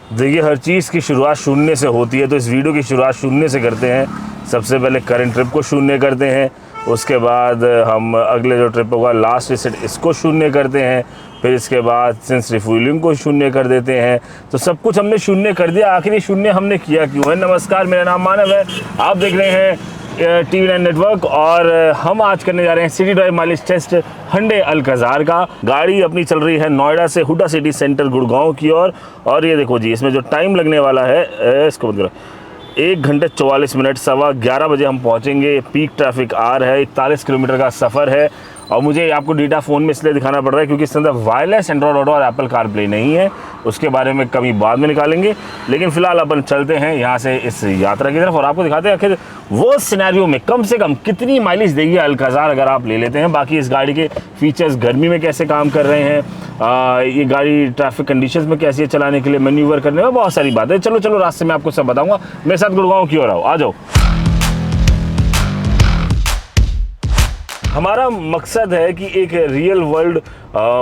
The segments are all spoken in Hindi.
देखिए, हर चीज़ की शुरुआत शून्य से होती है, तो इस वीडियो की शुरुआत शून्य से करते हैं। सबसे पहले करंट ट्रिप को शून्य करते हैं, उसके बाद हम अगले जो ट्रिप होगा लास्ट रिसेट इसको शून्य करते हैं, फिर इसके बाद सिंस रिफ्यूलिंग को शून्य कर देते हैं। तो सब कुछ हमने शून्य कर दिया। आखिरी शून्य हमने किया क्यों है? नमस्कार, मेरा नाम मानव है, आप देख रहे हैं TV9 नेटवर्क और हम आज करने जा रहे हैं city drive mileage test Hyundai Alcazar का। गाड़ी अपनी चल रही है नोएडा से हुडा सिटी सेंटर गुड़गांव की ओर। और ये देखो जी, इसमें जो टाइम लगने वाला है इसको बंद करो, 1 घंटे 44 मिनट, 11:15 बजे हम पहुंचेंगे। पीक ट्रैफिक आ रहा है, 41 किलोमीटर का सफ़र है। और मुझे आपको डेटा फ़ोन में इसलिए दिखाना पड़ रहा है क्योंकि इसके अंदर वायरलेस एंड्रॉयड ऑटो और एप्पल कारप्ले नहीं है, उसके बारे में कभी बाद में निकालेंगे। लेकिन फ़िलहाल अपन चलते हैं यहाँ से इस यात्रा की तरफ और आपको दिखाते हैं आखिर वो सिनेरियो में कम से कम कितनी माइलेज देगी अल्काज़ार अगर आप ले लेते हैं। बाकी इस गाड़ी के फीचर्स गर्मी में कैसे काम कर रहे हैं, ये गाड़ी ट्रैफिक कंडीशंस में कैसी है चलाने के लिए, मैन्यूवर करने में, बहुत सारी बातें। चलो रास्ते में आपको सब बताऊँगा। मेरे साथ गुड़गांव की ओर आओ, आ जाओ। हमारा मकसद है कि एक रियल वर्ल्ड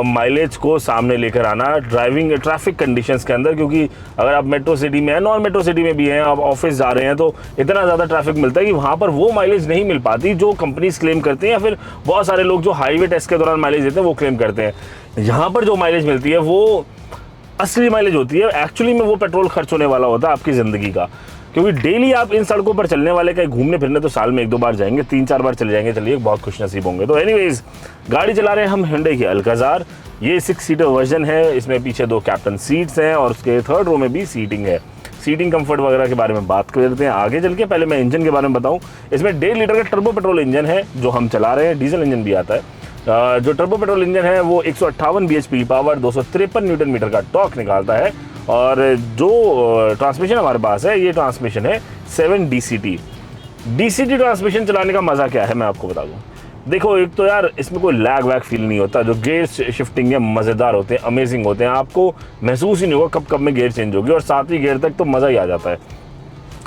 माइलेज को सामने लेकर आना ड्राइविंग ट्रैफिक कंडीशंस के अंदर, क्योंकि अगर आप मेट्रो सिटी में हैं, नॉन मेट्रो सिटी में भी हैं, आप ऑफिस जा रहे हैं तो इतना ज़्यादा ट्रैफिक मिलता है कि वहाँ पर वो माइलेज नहीं मिल पाती जो कंपनीज क्लेम करती हैं, या फिर बहुत सारे लोग जो हाईवे टेस्ट के दौरान माइलेज देते हैं वो क्लेम करते हैं। यहाँ पर जो माइलेज मिलती है वो असली माइलेज होती है। एक्चुअली में वो पेट्रोल खर्च होने वाला होता है आपकी ज़िंदगी का, क्योंकि डेली आप इन सड़कों पर चलने वाले कहीं घूमने फिरने तो साल में 1-2 बार जाएंगे, 3-4 बार चले जाएंगे, चलिए बहुत खुश नसीब होंगे। तो एनीवेज, गाड़ी चला रहे हैं हम Hyundai की Alcazar। ये 6 सीटर वर्जन है, इसमें पीछे 2 कैप्टन सीट्स हैं और उसके 3rd रो में भी सीटिंग है। सीटिंग कंफर्ट वगैरह के बारे में बात कर लेते हैं आगे चल के। पहले मैं इंजन के बारे में बताऊँ। इसमें 1.5 लीटर का टर्बो पेट्रोल इंजन है जो हम चला रहे हैं, डीजल इंजन भी आता है। जो टर्बो पेट्रोल इंजन है वो 158 bhp पावर, 253 न्यूटन मीटर का टॉर्क निकालता है। और जो ट्रांसमिशन हमारे पास है, ये ट्रांसमिशन है 7 DCT। DCT ट्रांसमिशन चलाने का मज़ा क्या है मैं आपको बता दूं। देखो, एक तो यार इसमें कोई लैग वैग फील नहीं होता, जो गेयर शिफ्टिंग है मज़ेदार होते हैं, अमेजिंग होते हैं, आपको महसूस ही नहीं होगा कब में गेयर चेंज होगी, और 7वीं गियर तक तो मज़ा ही आ जाता है।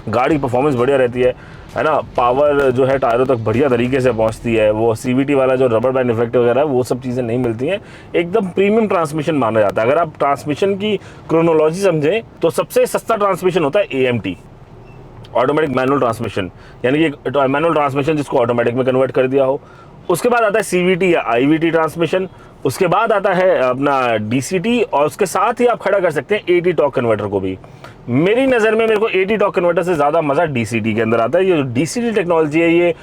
गाड़ी परफॉर्मेंस बढ़िया रहती है ना। पावर जो है टायरों तक बढ़िया तरीके से पहुंचती है। वो CVT वाला जो रबर बैंड इफेक्ट वगैरह है वो सब चीज़ें नहीं मिलती हैं। एकदम प्रीमियम ट्रांसमिशन माना जाता है। अगर आप ट्रांसमिशन की क्रोनोलॉजी समझें तो सबसे सस्ता ट्रांसमिशन होता है AMT, ऑटोमेटिक मैनुअल ट्रांसमिशन, यानी कि मैनुअल ट्रांसमिशन जिसको ऑटोमेटिक में कन्वर्ट कर दिया हो। उसके बाद आता है CVT या IVT ट्रांसमिशन, उसके बाद आता है अपना DCT, और उसके साथ ही आप खड़ा कर सकते हैं AT टॉर्क कन्वर्टर को भी। मेरी नज़र में मेरे को AT टॉर्क कन्वर्टर से ज़्यादा मज़ा DCT के अंदर आता है। ये जो DCT टेक्नोलॉजी है ये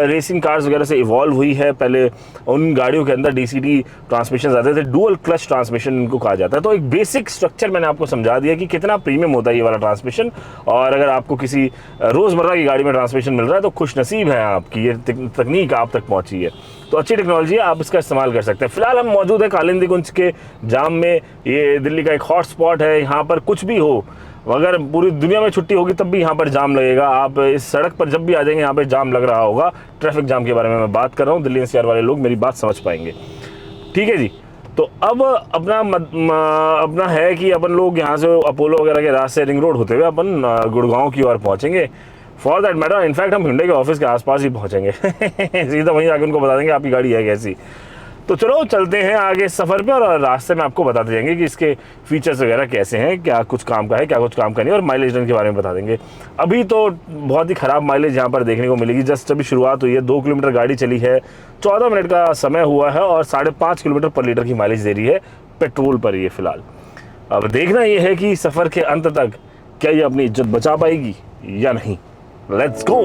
रेसिंग कार्स वगैरह से इवॉल्व हुई है। पहले उन गाड़ियों के अंदर DCT ट्रांसमिशन आते थे, डुअल क्लच ट्रांसमिशन इनको कहा जाता है। तो एक बेसिक स्ट्रक्चर मैंने आपको समझा दिया कि कितना प्रीमियम होता है ये वाला ट्रांसमिशन। और अगर आपको किसी रोज़मर्रा की गाड़ी में ट्रांसमिशन मिल रहा है तो खुश नसीब है आपकी, ये तकनीक आप तक पहुँची है। तो अच्छी टेक्नोलॉजी है, आप इसका इस्तेमाल कर सकते हैं। फिलहाल हम मौजूद है कालिंदी कुंज के जाम में। ये दिल्ली का एक हॉट स्पॉट है। यहाँ पर कुछ भी हो, अगर पूरी दुनिया में छुट्टी होगी तब भी यहाँ पर जाम लगेगा। आप इस सड़क पर जब भी आ जाएंगे यहाँ पे जाम लग रहा होगा। ट्रैफिक जाम के बारे में मैं बात कर रहा हूँ, दिल्ली NCR वाले लोग मेरी बात समझ पाएंगे, ठीक है जी। तो अब अपना है कि अपन लोग यहाँ से अपोलो वगैरह के रास्ते रिंग रोड होते हुए अपन गुड़गांव की ओर पहुँचेंगे। फॉर दैट मैटर इनफैक्ट हम Hyundai के ऑफिस के आसपास ही पहुँचेंगे सीधा वहीं जाकर उनको बता देंगे आपकी गाड़ी है कैसी। तो चलो चलते हैं आगे सफ़र पे, और रास्ते में आपको बताते जाएंगे कि इसके फीचर्स वगैरह कैसे हैं, क्या कुछ काम का है, क्या कुछ काम का नहीं, और माइलेज रन के बारे में बता देंगे। अभी तो बहुत ही ख़राब माइलेज यहाँ पर देखने को मिलेगी। जस्ट अभी शुरुआत हुई है, 2 किलोमीटर गाड़ी चली है, 14 मिनट का समय हुआ है और 5.5 किलोमीटर पर लीटर की माइलेज दे रही है पेट्रोल पर ये फ़िलहाल। अब देखना ये है कि सफ़र के अंत तक क्या ये अपनी इज्जत बचा पाएगी या नहीं। Let's go.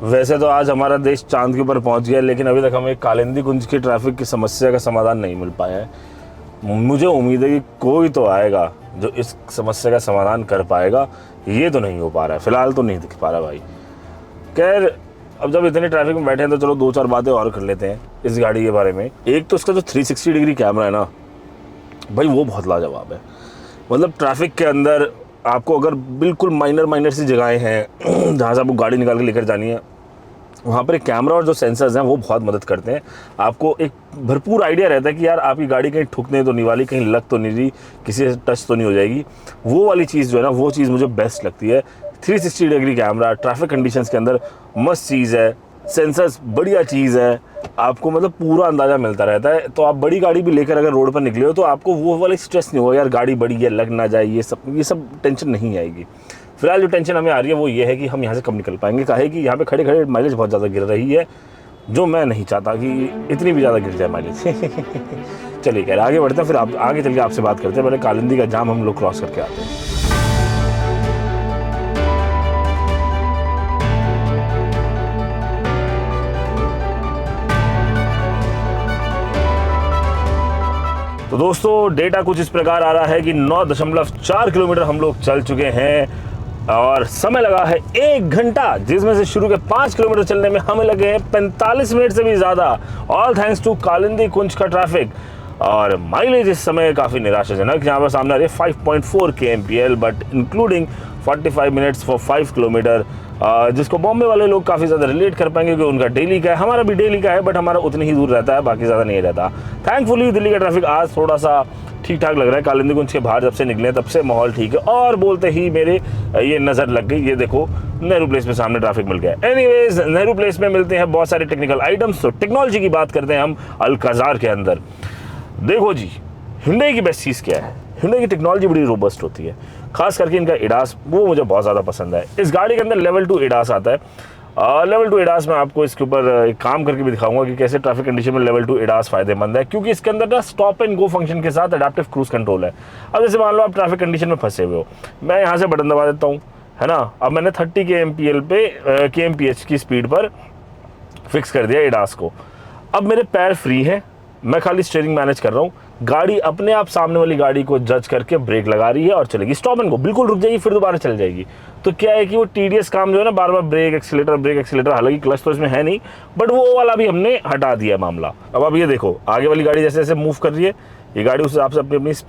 वैसे तो आज हमारा देश चांद के ऊपर पहुंच गया, लेकिन अभी तक हमें कालिंदी कुंज की ट्रैफिक की समस्या का समाधान नहीं मिल पाया है। मुझे उम्मीद है कि कोई तो आएगा जो इस समस्या का समाधान कर पाएगा। ये तो नहीं हो पा रहा है, फिलहाल तो नहीं दिख पा रहा भाई। खैर, अब जब इतने ट्रैफिक में बैठे हैं तो चलो 2-4 बातें और कर लेते हैं इस गाड़ी के बारे में। एक तो इसका जो 360 डिग्री कैमरा है ना भाई, वो बहुत लाजवाब है। मतलब ट्रैफिक के अंदर आपको अगर बिल्कुल माइनर सी जगहें हैं जहाँ से आपको गाड़ी निकाल के लेकर जानी है, वहाँ पर एक कैमरा और जो सेंसर्स हैं वो बहुत मदद करते हैं। आपको एक भरपूर आइडिया रहता है कि यार आपकी गाड़ी कहीं ठुकने तो नहीं वाली, कहीं लग तो नहीं रही, किसी से टच तो नहीं हो जाएगी। वो वाली चीज़ जो है ना, वो चीज़ मुझे बेस्ट लगती है। 360 डिग्री कैमरा, ट्रैफिक कंडीशंस के अंदर मस्त चीज़ है, सेंसर्स बढ़िया चीज़ है, आपको मतलब पूरा अंदाज़ा मिलता रहता है। तो आप बड़ी गाड़ी भी लेकर अगर रोड पर निकले हो तो आपको वो वाला स्ट्रेस नहीं होगा यार गाड़ी बड़ी है लग ना जाए, ये सब टेंशन नहीं आएगी। फिलहाल जो टेंशन हमें आ रही है वो ये है कि हम यहाँ से कब निकल पाएंगे, काहे कि यहाँ पे खड़े खड़े माइलेज बहुत ज़्यादा गिर रही है, जो मैं नहीं चाहता कि इतनी भी ज़्यादा गिर जाए माइलेज। चलिए खैर आगे बढ़ते हैं, फिर आप आगे चल के आपसे बात करते हैं। पहले कालिंदी का जाम हम लोग क्रॉस करके आते हैं। तो दोस्तों डेटा कुछ इस प्रकार आ रहा है कि 9.4 किलोमीटर हम लोग चल चुके हैं और समय लगा है 1 घंटा, जिसमें से शुरू के 5 किलोमीटर चलने में हमें लगे हैं 45 मिनट से भी ज़्यादा, ऑल थैंक्स टू कालिंदी कुंज का ट्रैफिक। और माइलेज इस समय काफ़ी निराशाजनक, यहाँ पर सामने आ रही है 5.4 kmpl but including 45 minutes for 5 kilometre, जिसको बॉम्बे वाले लोग काफ़ी ज़्यादा रिलेट कर पाएंगे क्योंकि उनका डेली का है, हमारा भी डेली का है बट हमारा उतनी ही दूर रहता है, बाकी ज़्यादा नहीं रहता। थैंकफुली दिल्ली का ट्रैफिक आज थोड़ा सा ठीक ठाक लग रहा है। कालिंदी कुंज के बाहर जब से निकले तब से माहौल ठीक है, और बोलते ही मेरे ये नज़र लग गई, ये देखो नेहरू प्लेस में सामने ट्रैफिक मिल गया। एनीवेज नेहरू प्लेस में मिलते हैं बहुत सारे टेक्निकल आइटम्स। तो टेक्नोलॉजी की बात करते हैं हम अल्काज़ार के अंदर। देखो जी, Hyundai की बेस्ट चीज़ क्या है, Hyundai की टेक्नोलॉजी बड़ी रोबस्ट होती है, खास करके इनका एडास, वो मुझे बहुत ज़्यादा पसंद है। इस गाड़ी के अंदर लेवल 2 एडास आता है। लेवल 2 एडास में आपको इसके ऊपर एक काम करके भी दिखाऊंगा कि कैसे ट्रैफिक कंडीशन में लेवल 2 एडास फायदेमंद है, क्योंकि इसके अंदर ना स्टॉप एंड गो फंक्शन के साथ एडाप्टिव क्रूज कंट्रोल है। अब जैसे मान लो आप ट्रैफिक कंडीशन में फंसे हुए हो, मैं यहाँ से बटन दबा देता हूँ, है ना, अब मैंने 30 kmpl पे kmph की स्पीड पर फिक्स कर दिया एडास को। अब मेरे पैर फ्री हैं, मैं खाली स्टीयरिंग मैनेज कर रहा हूँ, गाड़ी अपने आप सामने वाली गाड़ी को जज करके ब्रेक लगा रही है और चलेगी। स्टॉप एंड गो बिल्कुल रुक जाएगी, फिर दोबारा चल जाएगी। तो क्या है कि वो टीडीएस काम जो है ना, बार बार ब्रेक एक्सीलेटर, हालांकि क्लच तो इसमें है नहीं बट वो वाला भी हमने हटा दिया मामला। अब आप ये देखो, आगे वाली गाड़ी जैसे जैसे मूव कर रही है, ये गाड़ी उस हिसाब से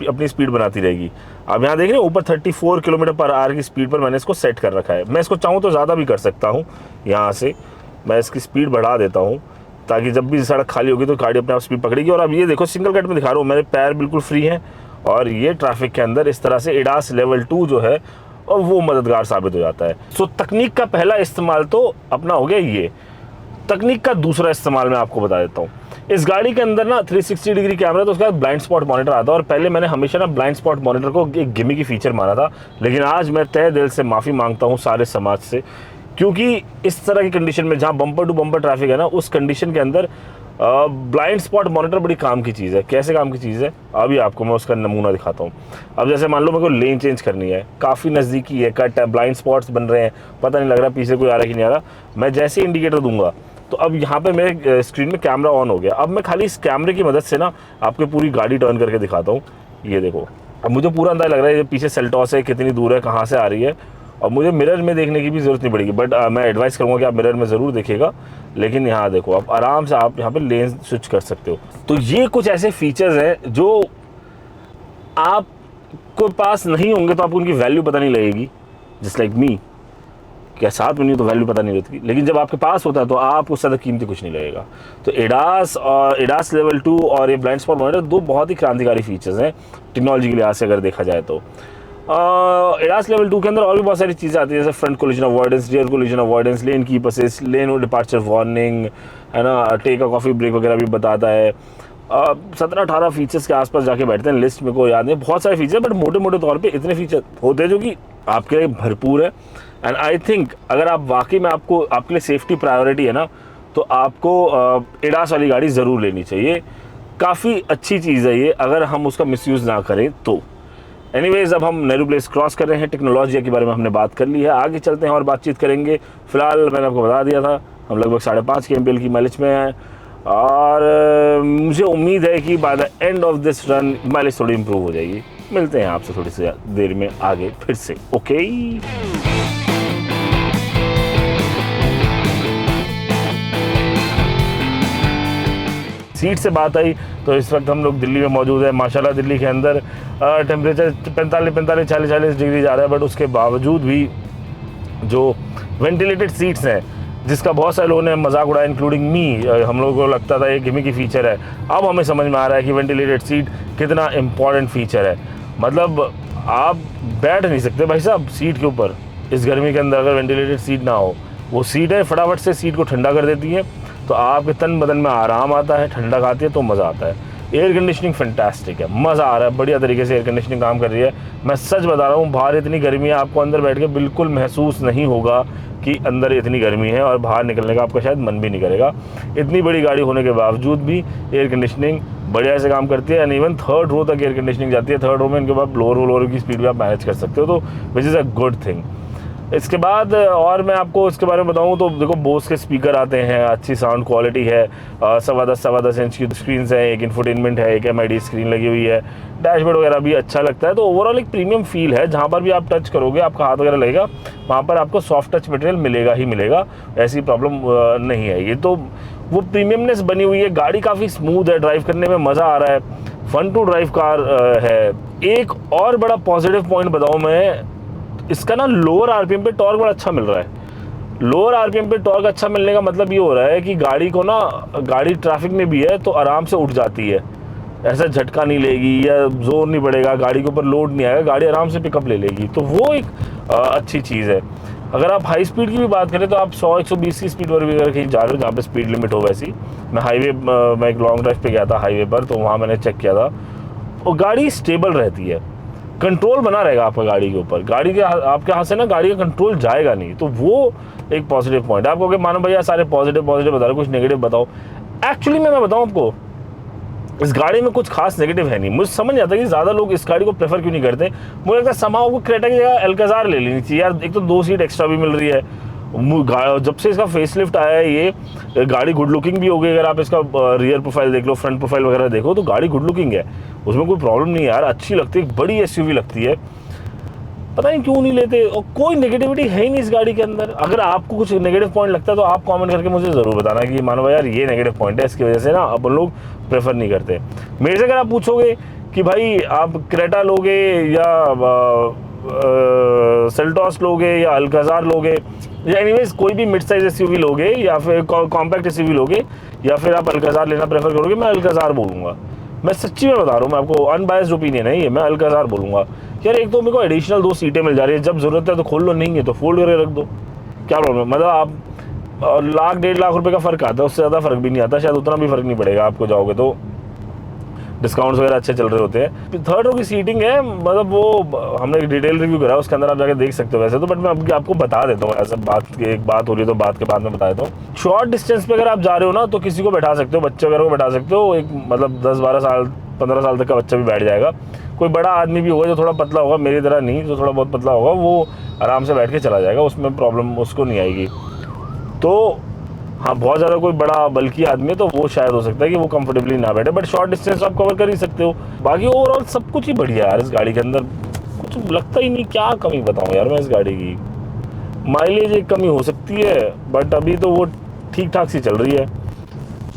अपनी स्पीड बनाती रहेगी। अब यहाँ देख रहे हैं ऊपर 34 km/h की स्पीड पर मैंने इसको सेट कर रखा है। मैं इसको चाहूँ तो ज़्यादा भी कर सकता हूँ, यहाँ से मैं इसकी स्पीड बढ़ा देता हूँ ताकि जब भी सड़क खाली होगी तो गाड़ी अपने आप स्पीड पकड़ेगी। और अब ये देखो सिंगल कट में दिखा रहा हूँ, मेरे पैर बिल्कुल फ्री हैं और ये ट्रैफिक के अंदर इस तरह से एडास लेवल 2 जो है और वो मददगार साबित हो जाता है। सो तकनीक का पहला इस्तेमाल तो अपना हो गया ये। तकनीक का दूसरा इस्तेमाल मैं आपको बता देता हूँ। इस गाड़ी के अंदर ना 360 डिग्री कैमरा, तो उसके बाद ब्लाइंड स्पॉट मॉनिटर आता है। और पहले मैंने हमेशा ना ब्लाइंड स्पॉट मॉनिटर को एक गिमिकी फीचर माना था, लेकिन आज मैं तहे दिल से माफ़ी मांगता हूँ सारे समाज से, क्योंकि इस तरह की कंडीशन में जहाँ बम्पर टू बम्पर ट्रैफिक है ना, उस कंडीशन के अंदर ब्लाइंड स्पॉट मॉनिटर बड़ी काम की चीज़ है। कैसे काम की चीज़ है, अभी आपको मैं उसका नमूना दिखाता हूँ। अब जैसे मान लो मेरे को लेन चेंज करनी है, काफ़ी नज़दीकी है, कट है, ब्लाइंड स्पॉट्स बन रहे हैं, पता नहीं लग रहा पीछे कोई आ रहा है कि नहीं आ रहा, मैं जैसे इंडिकेटर दूंगा तो अब यहाँ पे मेरे स्क्रीन में कैमरा ऑन हो गया। अब मैं खाली इस कैमरे की मदद से ना आपको पूरी गाड़ी टर्न करके दिखाता हूँ। ये देखो, अब मुझे पूरा अंदाजा लग रहा है ये पीछे सेल्टॉस है, कितनी दूर है, कहाँ से आ रही है, और मुझे मिरर में देखने की भी ज़रूरत नहीं पड़ेगी। बट मैं एडवाइस करूँगा कि आप मिरर में ज़रूर देखिएगा, लेकिन यहाँ देखो आप आराम से आप यहाँ पे लेन स्विच कर सकते हो। तो ये कुछ ऐसे फीचर्स हैं जो आपको पास नहीं होंगे तो आपको उनकी वैल्यू पता नहीं लगेगी, जस्ट लाइक मी, क्या साथ में नहीं तो वैल्यू पता नहीं रहती, लेकिन जब आपके पास होता है तो आपको ज़्यादा कीमती कुछ नहीं लगेगा। तो एडास और एडास लेवल 2 और ये ब्लाइंड स्पॉट मॉनिटर दो बहुत ही क्रांतिकारी फीचर्स हैं टेक्नोलॉजी के लिहाज से अगर देखा जाए तो। एडास लेवल 2 के अंदर और भी बहुत सारी चीज़ें आती है, जैसे front collision avoidance, rear collision avoidance, lane keep assist, lane और डिपार्चर वार्निंग, है ना, टेक अ कॉफ़ी ब्रेक वगैरह भी बताता है। 17-18 फीचर्स के आसपास जाके बैठते हैं, लिस्ट में को याद नहीं, बहुत सारे फीचर, बट मोटे मोटे तौर पे इतने फीचर होते हैं जो कि आपके लिए भरपूर है। एंड आई थिंक अगर आप वाकई में आपके लिए सेफ्टी प्रायोरिटी है ना, तो आपको एडास वाली गाड़ी ज़रूर लेनी चाहिए। काफ़ी अच्छी चीज़ है ये, अगर हम उसका मिसयूज़ ना करें तो। एनीवेज, अब हम नेहरू प्लेस क्रॉस कर रहे हैं, टेक्नोलॉजी के बारे में हमने बात कर ली है, आगे चलते हैं और बातचीत करेंगे। फिलहाल मैंने आपको बता दिया था हम लगभग 5.5 kmpl की माइलेज में हैं, और मुझे उम्मीद है कि by the end of this run mileage थोड़ी इंप्रूव हो जाएगी। मिलते हैं आपसे थोड़ी सी देर में आगे फिर से, ओके। सीट से बात आई तो इस वक्त हम लोग दिल्ली में मौजूद है। माशाल्लाह दिल्ली के अंदर टेम्परेचर 45-40 डिग्री जा रहा है, बट उसके बावजूद भी जो वेंटिलेटेड सीट्स हैं, जिसका बहुत सारे लोगों ने मजाक उड़ाया इंक्लूडिंग मी, हम लोगों को लगता था ये गिमिक की फीचर है, अब हमें समझ में आ रहा है कि वेंटिलेटेड सीट कितना इम्पॉर्टेंट फीचर है। मतलब आप बैठ नहीं सकते भाई साहब सीट के ऊपर, इस गर्मी के अंदर अगर वेंटिलेटेड सीट ना हो, वो सीट है फटाफट से सीट को ठंडा कर देती है, तो आपके तन बदन में आराम आता है, ठंडक आती है, तो मज़ा आता है। एयर कंडीशनिंग फैंटास्टिक है, मज़ा आ रहा है, बढ़िया तरीके से एयर कंडीशनिंग काम कर रही है। मैं सच बता रहा हूँ, बाहर इतनी गर्मी है, आपको अंदर बैठ के बिल्कुल महसूस नहीं होगा कि अंदर इतनी गर्मी है, और बाहर निकलने का आपका शायद मन भी नहीं करेगा। इतनी बड़ी गाड़ी होने के बावजूद भी एयर कंडीशनिंग बढ़िया से काम करती है, एंड इवन 3rd रो तक एयर कंडीशनिंग जाती है। 3rd रो में इनके बाद लोअर की स्पीड भी आप मैनेज कर सकते हो, तो which is a good thing. इसके बाद और मैं आपको इसके बारे में बताऊं तो देखो, बोस के स्पीकर आते हैं, अच्छी साउंड क्वालिटी है, 10.25 इंच की स्क्रीन है, एक इंफोटेनमेंट है, एक MID स्क्रीन लगी हुई है, डैशबोर्ड वगैरह भी अच्छा लगता है। तो ओवरऑल एक प्रीमियम फील है, जहाँ पर भी आप टच करोगे, आपका हाथ वगैरह लगेगा, वहाँ पर आपको सॉफ्ट टच मटेरियल मिलेगा ही मिलेगा, ऐसी प्रॉब्लम नहीं है। ये तो वो प्रीमियमनेस बनी हुई है, गाड़ी काफ़ी स्मूथ है, ड्राइव करने में मज़ा आ रहा है, फन टू ड्राइव कार है। एक और बड़ा पॉजिटिव पॉइंट बताऊँ मैं, इसका ना लोअर RPM पे टॉर्क बड़ा अच्छा मिल रहा है। लोअर RPM पे टॉर्क अच्छा मिलने का मतलब ये हो रहा है कि गाड़ी को ना, गाड़ी ट्रैफिक में भी है तो आराम से उठ जाती है, ऐसा झटका नहीं लेगी या जोर नहीं पड़ेगा, गाड़ी के ऊपर लोड नहीं आएगा, गाड़ी आराम से पिकअप ले लेगी, तो वो एक अच्छी चीज़ है। अगर आप हाई स्पीड की भी बात करें तो आप 100-120 की स्पीड पर भी अगर कहीं जा रहे हो जहाँ पे स्पीड लिमिट हो, वैसी मैं एक लॉन्ग ड्राइव पे गया था हाईवे पर, तो वहाँ मैंने चेक किया था, और गाड़ी स्टेबल रहती है, कंट्रोल बना रहेगा आपका गाड़ी के ऊपर, गाड़ी के आपके हाथ से ना गाड़ी का कंट्रोल जाएगा नहीं, तो वो एक पॉजिटिव पॉइंट है। आप कहोगे मानो भैया सारे पॉजिटिव बता रहे, कुछ नेगेटिव बताओ। एक्चुअली मैं बताऊं आपको, इस गाड़ी में कुछ खास नेगेटिव है नहीं। मुझे समझ आता है कि ज़्यादा लोग इस गाड़ी को प्रेफर क्यों नहीं करते। मुझे लगता है समाओ को क्रेटा की जगह अल्काज़ार ले लेनी चाहिए यार, एक तो 2 सीट एक्स्ट्रा भी मिल रही है, जब से इसका फेसलिफ्ट आया है ये गाड़ी गुड लुकिंग भी हो गई। अगर आप इसका रियर प्रोफाइल देख लो, फ्रंट प्रोफाइल वगैरह देखो, तो गाड़ी गुड लुकिंग है, उसमें कोई प्रॉब्लम नहीं है यार, अच्छी लगती है, बड़ी SUV लगती है। पता नहीं क्यों नहीं लेते, और कोई नेगेटिविटी है ही नहीं इस गाड़ी के अंदर। अगर आपको कुछ नेगेटिव पॉइंट लगता है तो आप कमेंट करके मुझे ज़रूर बताना कि मानो यार ये नेगेटिव पॉइंट है, इसकी वजह से ना अपन लोग प्रेफर नहीं करते। मेरे से अगर आप पूछोगे कि भाई आप क्रेटा लोगे या सेल्टॉस लोगे या अल्काज़ार लोगे, या एनीवेज कोई भी मिड साइज SUV लोगे या फिर कॉम्पैक्ट SUV लोगे, या फिर आप अल्काज़ार लेना प्रेफर करोगे, मैं अल्काज़ार बोलूँगा। मैं सच्ची में बता रहा हूँ, मैं आपको अनबायस्ड ओपिनियन है ये, मैं अल्काज़ार बोलूँगा। यार एक तो मेरे को एडिशनल 2 सीटें मिल जा रही है, जब ज़रूरत है तो खोल लो, नहीं है तो फोल्ड करके रख दो, क्या प्रॉब्लम। मतलब आप ₹1,00,000-1,50,000 रुपये का फ़र्क आता है, उससे ज़्यादा फ़र्क भी नहीं आता, शायद उतना भी फ़र्क नहीं पड़ेगा आपको जाओगे तो, डिस्काउंट्स वगैरह अच्छे चल रहे होते हैं। 3rd रो की सीटिंग है, मतलब वो हमने एक डिटेल रिव्यू करा, उसके अंदर आप जाके देख सकते हो वैसे तो, बट मैं आपको बता देता हूँ, ऐसा एक बात हो रही है तो बात के बाद में बता देता हूँ। शॉर्ट डिस्टेंस पे अगर आप जा रहे हो ना, तो किसी को बैठा सकते हो, बच्चे वगैरह को बैठा सकते हो, एक मतलब 10-12 साल 15 साल तक का बच्चा भी बैठ जाएगा। कोई बड़ा आदमी भी होगा जो थोड़ा पतला होगा, मेरी तरह नहीं, जो थोड़ा बहुत पतला होगा, वो आराम से बैठ के चला जाएगा, उसमें प्रॉब्लम उसको नहीं आएगी। तो हाँ, बहुत ज़्यादा कोई बड़ा बल्कि आदमी है तो वो शायद हो सकता है कि वो कंफर्टेबली ना बैठे, बट शॉर्ट डिस्टेंस आप कवर कर ही सकते हो। बाकी ओवरऑल सब कुछ ही बढ़िया है यार, इस गाड़ी के अंदर कुछ लगता ही नहीं, क्या कमी बताऊँ यार मैं इस गाड़ी की। माइलेज एक कमी हो सकती है, बट अभी तो वो ठीक ठाक सी चल रही है।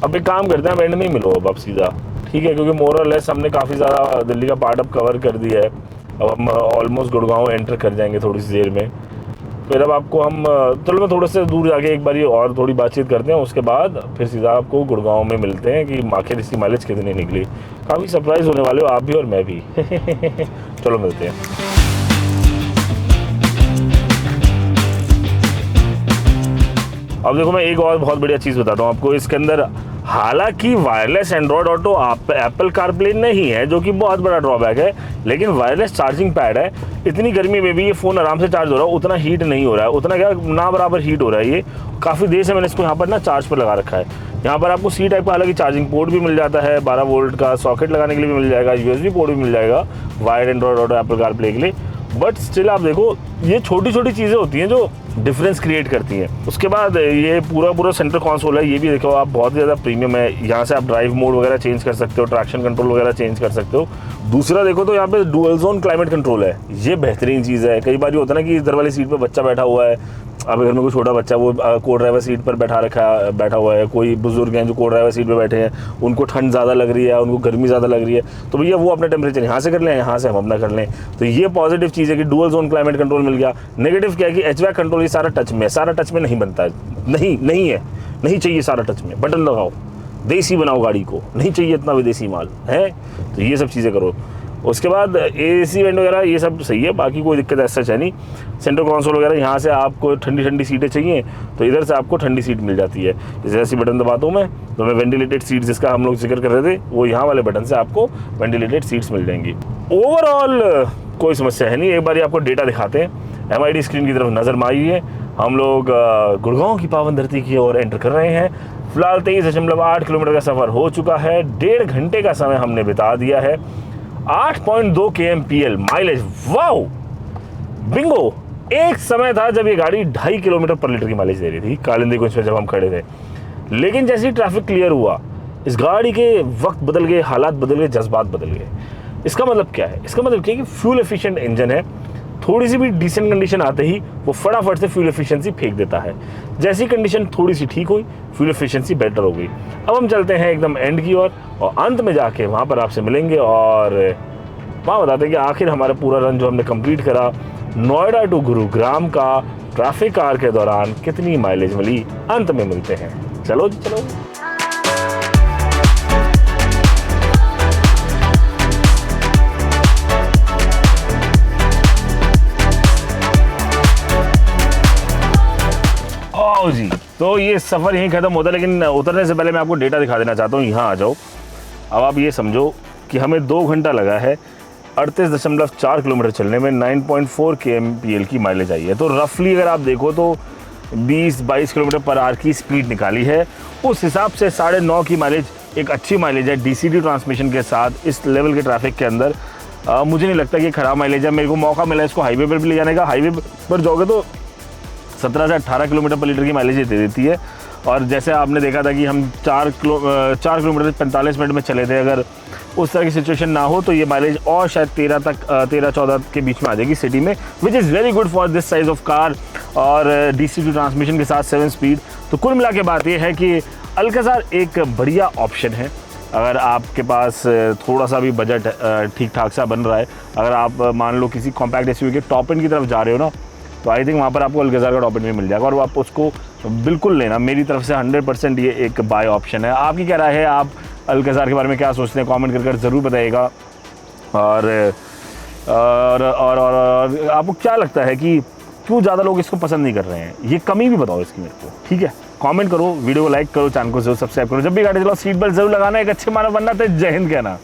अब एक काम करते हैं, एंड में ही मिलो अब आप सीधा, ठीक है, क्योंकि मोर और लेस हमने काफ़ी ज़्यादा दिल्ली का पार्ट अब कवर कर दिया है। अब हम ऑलमोस्ट गुड़गांव एंटर कर जाएंगे थोड़ी सी देर में। फिर अब आपको हम चलो मैं थोड़े से दूर जाके एक बार ये और थोड़ी बातचीत करते हैं, उसके बाद फिर सीधा आपको गुड़गांव में मिलते हैं कि आखिर इसकी माइलेज कितनी निकली। काफ़ी सरप्राइज़ होने वाले हो आप भी और मैं भी। चलो मिलते हैं। अब देखो, मैं एक और बहुत बढ़िया चीज़ बताता हूँ आपको। इसके अंदर हालांकि wireless Android auto Apple CarPlay नहीं है, जो कि बहुत बड़ा ड्रॉबैक है, लेकिन वायरलेस चार्जिंग पैड है। इतनी गर्मी में भी ये फ़ोन आराम से चार्ज हो रहा है, उतना हीट नहीं हो रहा है, उतना क्या ना बराबर हीट हो रहा है। ये काफ़ी देर से मैंने इसको यहाँ पर ना चार्ज पर लगा रखा है। यहाँ पर आपको C टाइप का हालांकि चार्जिंग पोर्ट भी मिल जाता है, 12 वोल्ट का सॉकेट लगाने के लिए भी मिल जाएगा, USB पोर्ट भी मिल जाएगा wired Android auto Apple CarPlay के लिए। बट स्टिल आप देखो, ये छोटी छोटी चीज़ें होती हैं जो डिफरेंस क्रिएट करती हैं। उसके बाद ये पूरा सेंटर कंसोल है, ये भी देखो आप बहुत ज़्यादा प्रीमियम है। यहाँ से आप ड्राइव मोड वगैरह चेंज कर सकते हो, ट्रैक्शन कंट्रोल वगैरह चेंज कर सकते हो। दूसरा देखो तो यहाँ पे डुअल जोन क्लाइमेट कंट्रोल है, ये बेहतरीन चीज़ है। कई बार ये होता है ना कि इधर वाली सीट पर बच्चा बैठा हुआ है, अब घर में कोई छोटा बच्चा वो को ड्राइवर सीट पर बैठा हुआ है, कोई बुजुर्ग हैं जो को ड्राइवर सीट पर बैठे हैं, उनको ठंड ज़्यादा लग रही है, उनको गर्मी ज़्यादा लग रही है, तो भैया वो अपना टेम्परेचर यहाँ से कर लें, यहाँ से हम अपना कर लें। तो ये पॉजिटिव चीज़ है कि डुअल जोन क्लाइमेट कंट्रोल मिल गया। नेगेटिव क्या है कि HVAC कंट्रोल ये सारा टच में नहीं बनता है, नहीं चाहिए सारा टच में। बटन लगाओ, देसी बनाओ गाड़ी को, नहीं चाहिए इतना विदेशी माल है। तो ये सब चीज़ें करो। उसके बाद AC वेंट वगैरह ये सब सही है, बाकी कोई दिक्कत ऐसा है नहीं। सेंट्रल कंसोल वगैरह यहाँ से आपको ठंडी ठंडी सीटें चाहिए तो इधर से आपको ठंडी सीट मिल जाती है। जैसे ऐसी बटन दबाता हूँ मैं तो मैं वेंटिलेटेड सीट जिसका हम लोग जिक्र कर रहे थे वो यहाँ वाले बटन से आपको वेंटिलेटेड सीट्स मिल जाएंगी। ओवरऑल कोई समस्या है नहीं। एक बार आपको डेटा दिखाते हैं। MID स्क्रीन की तरफ नज़र मारिए। हम लोग गुड़गांव की पावन धरती की ओर एंटर कर रहे हैं। फिलहाल 23.8 किलोमीटर का सफ़र हो चुका है। 1.5 घंटे का समय हमने बिता दिया है। 8.2 kmpl माइलेज, वाओ बिंगो। एक समय था जब ये गाड़ी 2.5 किलोमीटर पर लीटर की माइलेज दे रही थी कालिंदी कुंज में जब हम खड़े थे, लेकिन जैसे ही ट्रैफिक क्लियर हुआ इस गाड़ी के वक्त बदल गए, हालात बदल गए, जज्बात बदल गए। इसका मतलब क्या है? इसका मतलब क्या है कि फ्यूल एफिशिएंट इंजन है। थोड़ी सी भी डिसेंट कंडीशन आते ही वो फटाफट से फ्यूल एफिशिएंसी फेंक देता है। जैसी कंडीशन थोड़ी सी ठीक हुई फ्यूल एफिशिएंसी बेटर हो गई। अब हम चलते हैं एकदम एंड की ओर और अंत में जाके वहाँ पर आपसे मिलेंगे और वहाँ बताते हैं कि आखिर हमारा पूरा रन जो हमने कंप्लीट करा नोएडा टू गुरुग्राम का ट्रैफिक कार के दौरान कितनी माइलेज मिली। अंत में मिलते हैं। चलो जी चलो। जी तो ये सफ़र यहीं ख़त्म होता है, लेकिन उतरने से पहले मैं आपको डेटा दिखा देना चाहता हूँ। यहाँ आ जाओ। अब आप ये समझो कि हमें 2 घंटा लगा है 38.4 किलोमीटर चलने में 9.4 kmpl की माइलेज आई है। तो रफली अगर आप देखो तो 20-22 किलोमीटर पर आवर की स्पीड निकाली है। उस हिसाब से 9.5 की माइलेज एक अच्छी माइलेज है। DCT ट्रांसमिशन के साथ इस लेवल के ट्रैफिक के अंदर मुझे नहीं लगता कि ख़राब माइलेज है। मेरे को मौका मिला इसको हाईवे पर भी ले जाने का। हाईवे पर जाओगे तो 17 से 18 किलोमीटर पर लीटर की माइलेज दे देती है। और जैसे आपने देखा था कि हम 4 किलोमीटर 45 मिनट में चले थे, अगर उस तरह की सिचुएशन ना हो तो ये माइलेज और शायद 13-14 के बीच में आ जाएगी सिटी में, which is very good for this size of car. और DCT ट्रांसमिशन के साथ 7 स्पीड। तो कुल मिला के बात ये है कि अल्काज़ार एक बढ़िया ऑप्शन है अगर आपके पास थोड़ा सा भी बजट ठीक ठाक सा बन रहा है। अगर आप मान लो किसी कॉम्पैक्ट SUV के टॉप एंड की तरफ जा रहे हो ना, तो आई थिंक वहाँ पर आपको अल्काज़ार का टॉप एंड भी मिल जाएगा और आप उसको बिल्कुल लेना। मेरी तरफ से 100% ये एक बाय ऑप्शन है। आपकी क्या राय है? आप अल्काज़ार के बारे में क्या सोचते हैं? कमेंट कर ज़रूर बताइएगा। और आपको क्या लगता है कि क्यों ज़्यादा लोग इसको पसंद नहीं कर रहे हैं? ये कमी भी बताओ इसकी मेरे को, ठीक है? कमेंट करो, वीडियो को लाइक करो, चैनल को जरूर सब्सक्राइब करो। जब भी गाड़ी चलाओ सीट बेल्ट जरूर लगाना, एक अच्छे मानव बनना। तो जय हिंद कहना।